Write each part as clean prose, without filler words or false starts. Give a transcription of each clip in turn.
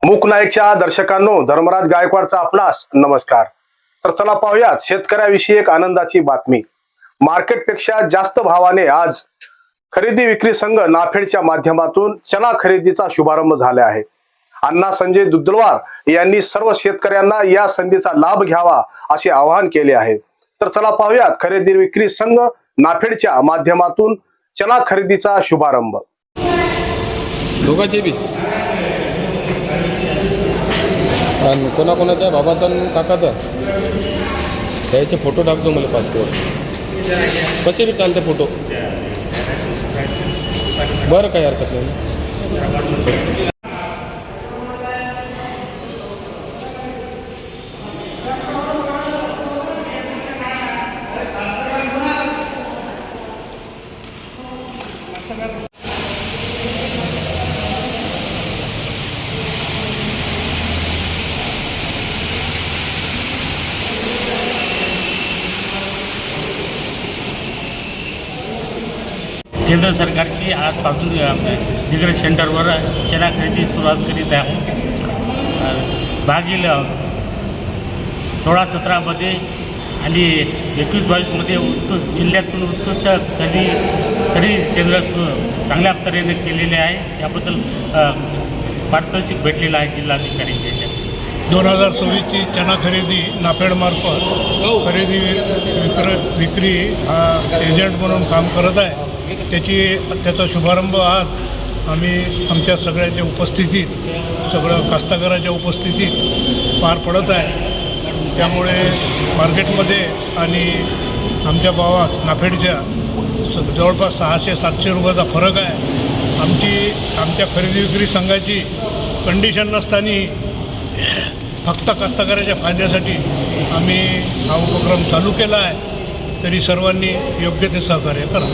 मूक नाईकच्या दर्शकांनो, धर्मराज गायकवाडचा आपणास नमस्कार। तर चला पाहूयात शेतकऱ्याविषयी एक आनंदाची बातमी। मार्केटपेक्षा जास्त भावाने आज खरेदी विक्री संघ नाफेडच्या माध्यमातून चना खरेदीचा शुभारंभ झाला आहे। अण्णा संजय दुधलवार यांनी सर्व शेतकऱ्यांना या संधीचा लाभ घ्यावा असे आवाहन केले आहे। तर चला पाहूयात खरेदी विक्री संघ नाफेडच्या माध्यमातून चना खरेदीचा शुभारंभ। दोघांचे बी आणि कोणाकोणाच्या बाबाचा आणि काकाचा त्याचे फोटो टाकतो मला पासपोर्ट कसे बी चालते फोटो बरं काही हरकत नाही। केंद्र सरकारची आजपासून डिग्री सेंटरवर चना खरेदी सुरुवात करीत आहे। मागील 16-17मध्ये आणि 21-22मध्ये जिल्ह्यातून उत्कृष्ट खरेदी केंद्र चांगल्या तऱ्हेने केलेले आहे। याबद्दल पारितोषिक भेटलेलं आहे जिल्हाधिकारी। 2026ची चना खरेदी नाफेडमार्फत खरेदी विक्री हा एजंट म्हणून काम करत आहे। त्याचा शुभारंभ आज आम्ही आमच्या सगळ्याच्या उपस्थितीत सगळं कास्तकाराच्या उपस्थितीत पार पडत आहे। त्यामुळे मार्केटमध्ये आणि आमच्या भावात नाफेडच्या जवळपास 600-700 रुपयाचा फरक आहे। आमच्या खरेदी विक्री संघाची कंडिशन नसताना फक्त कास्तकाराच्या फायद्यासाठी आम्ही हा उपक्रम चालू केला आहे। तरी सर्वांनी योग्य ते सहकार्य करा।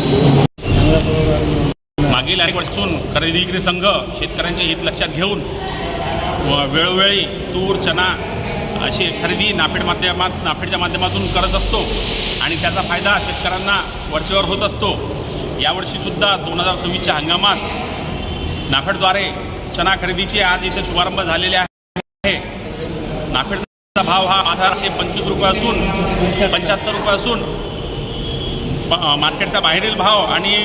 मागील अनेक वर्षांपासून खरेदी विक्री संघ शेतकऱ्यांचे हित लक्षात घेऊन वेळोवेळी तूर चना अशी खरेदी नाफेडच्या माध्यमातून करत असतो आणि त्याचा फायदा शेतकऱ्यांना वरचेवर होत असतो। यावर्षीसुद्धा 2026च्या हंगामात नाफेडद्वारे चना खरेदीचे आज इथे शुभारंभ झालेले आहे। नाफेडचा भाव हा 1825 रुपये असून 75 रुपये असून मार्केटचा बाहेरील भाव आणि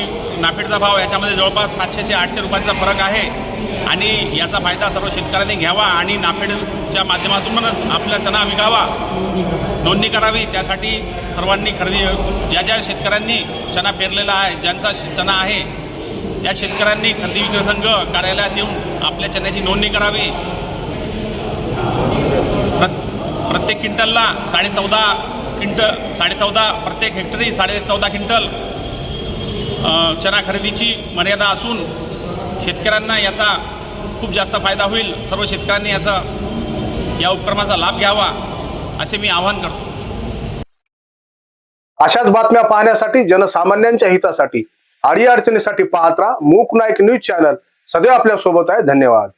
नाफेडचा भाव याच्यामध्ये जवळपास 700 ते 800 रुपयांचा फरक आहे आणि याचा फायदा सर्व शेतकऱ्यांनी घ्यावा आणि नाफेडच्या माध्यमातूनच आपला चना विकावा, नोंदणी करावी। त्यासाठी सर्वांनी ज्या शेतकऱ्यांनी चना पेरलेला आहे, ज्यांचा चना आहे, या शेतकऱ्यांनी खरेदी विक्री संघ कार्यालयात येऊन आपल्या चण्याची नोंदणी करावी। प्रत्येक क्विंटलला 14.5 प्रत्येक हेक्टरी 14.5 क्विंटल चना खरेदीची मर्यादा असून शेतकऱ्यांना याचा खूप जास्त फायदा होईल। सर्व शेतकऱ्यांनी या उपक्रमाचा लाभ घ्यावा असे मी आवाहन करतो। अशाच बातम्या पाहण्यासाठी जनसामान्यांच्या हितासाठी अडीअडचणीसाठी पाहत राहा मूक नाईक न्यूज चॅनल। सदैव आपल्या सोबत आहे। धन्यवाद।